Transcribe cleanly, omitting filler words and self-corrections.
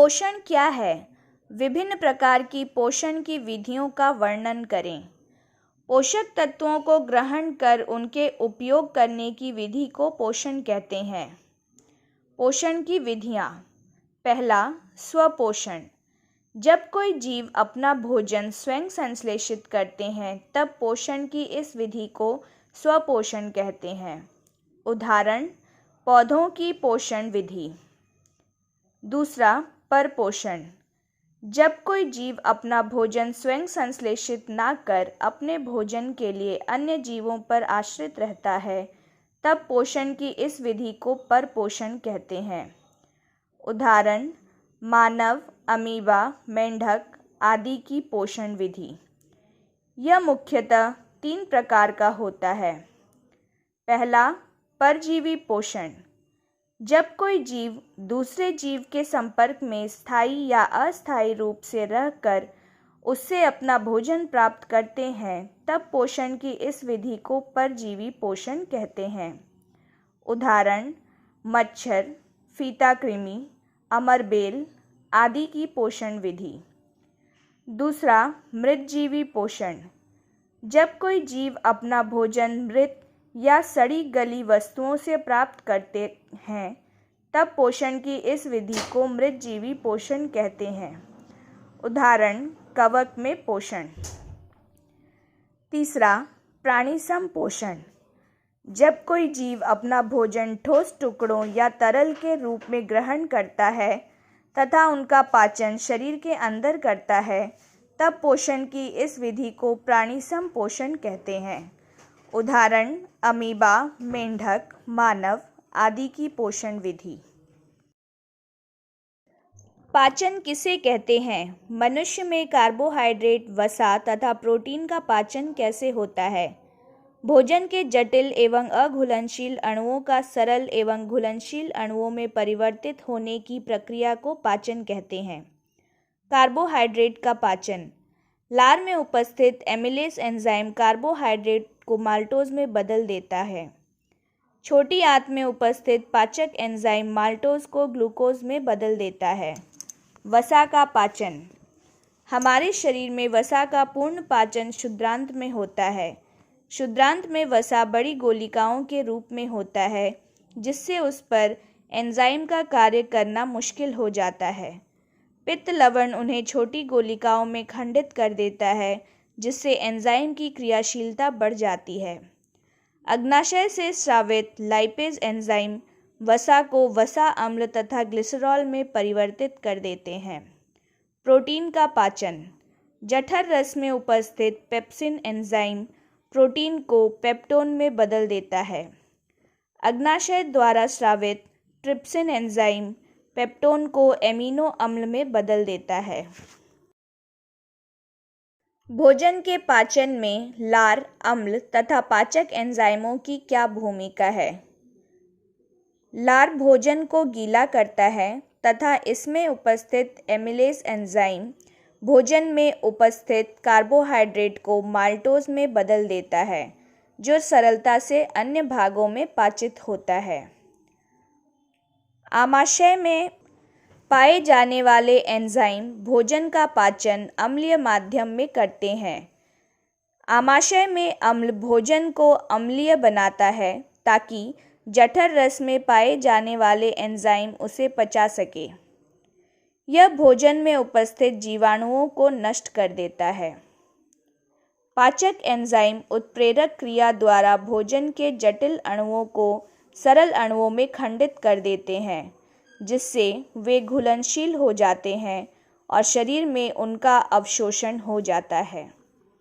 पोषण क्या है? विभिन्न प्रकार की पोषण की विधियों का वर्णन करें। पोषक तत्वों को ग्रहण कर उनके उपयोग करने की विधि को पोषण कहते हैं। पोषण की विधियाँ। पहला, स्वपोषण। जब कोई जीव अपना भोजन स्वयं संश्लेषित करते हैं तब पोषण की इस विधि को स्वपोषण कहते हैं। उदाहरण, पौधों की पोषण विधि। दूसरा, परपोषण। जब कोई जीव अपना भोजन स्वयं संश्लेषित ना कर अपने भोजन के लिए अन्य जीवों पर आश्रित रहता है तब पोषण की इस विधि को परपोषण कहते हैं। उदाहरण, मानव, अमीबा, मेंढक आदि की पोषण विधि। यह मुख्यतः 3 प्रकार का होता है। पहला, परजीवी पोषण। जब कोई जीव दूसरे जीव के संपर्क में स्थायी या अस्थायी रूप से रहकर उससे अपना भोजन प्राप्त करते हैं तब पोषण की इस विधि को परजीवी पोषण कहते हैं। उदाहरण, मच्छर, फीताकृमि, अमरबेल आदि की पोषण विधि। दूसरा, मृतजीवी पोषण। जब कोई जीव अपना भोजन मृत या सड़ी गली वस्तुओं से प्राप्त करते हैं तब पोषण की इस विधि को मृतजीवी पोषण कहते हैं। उदाहरण, कवक में पोषण। तीसरा, प्राणी संपोषण। जब कोई जीव अपना भोजन ठोस टुकड़ों या तरल के रूप में ग्रहण करता है तथा उनका पाचन शरीर के अंदर करता है तब पोषण की इस विधि को प्राणी संपोषण कहते हैं। उदाहरण, अमीबा, मेंढक, मानव आदि की पोषण विधि। पाचन किसे कहते हैं? मनुष्य में कार्बोहाइड्रेट, वसा तथा प्रोटीन का पाचन कैसे होता है? भोजन के जटिल एवं अघुलनशील अणुओं का सरल एवं घुलनशील अणुओं में परिवर्तित होने की प्रक्रिया को पाचन कहते हैं। कार्बोहाइड्रेट का पाचन। लार में उपस्थित एमिलेस एंजाइम कार्बोहाइड्रेट को माल्टोज में बदल देता है। छोटी आंत में उपस्थित पाचक एंजाइम माल्टोज को ग्लूकोज में बदल देता है। वसा का पाचन। हमारे शरीर में वसा का पूर्ण पाचन क्षुद्रांत में होता है। क्षुद्रांत में वसा बड़ी गोलिकाओं के रूप में होता है जिससे उस पर एंजाइम का कार्य करना मुश्किल हो जाता है। पित्त लवण उन्हें छोटी गोलिकाओं में खंडित कर देता है जिससे एंजाइम की क्रियाशीलता बढ़ जाती है। अग्नाशय से स्रावित लाइपेज एंजाइम वसा को वसा अम्ल तथा ग्लिसरॉल में परिवर्तित कर देते हैं। प्रोटीन का पाचन। जठर रस में उपस्थित पेप्सिन एंजाइम प्रोटीन को पेप्टोन में बदल देता है। अग्नाशय द्वारा स्रावित ट्रिप्सिन एंजाइम पेप्टोन को एमिनो अम्ल में बदल देता है। भोजन के पाचन में लार, अम्ल तथा पाचक एंजाइमों की क्या भूमिका है? लार भोजन को गीला करता है तथा इसमें उपस्थित एमिलेस एंजाइम भोजन में उपस्थित कार्बोहाइड्रेट को माल्टोज में बदल देता है जो सरलता से अन्य भागों में पाचित होता है। आमाशय में पाए जाने वाले एंजाइम भोजन का पाचन अम्लीय माध्यम में करते हैं। आमाशय में अम्ल भोजन को अम्लीय बनाता है ताकि जठर रस में पाए जाने वाले एंजाइम उसे पचा सके। यह भोजन में उपस्थित जीवाणुओं को नष्ट कर देता है। पाचक एंजाइम उत्प्रेरक क्रिया द्वारा भोजन के जटिल अणुओं को सरल अणुओं में खंडित कर देते हैं जिससे वे घुलनशील हो जाते हैं और शरीर में उनका अवशोषण हो जाता है।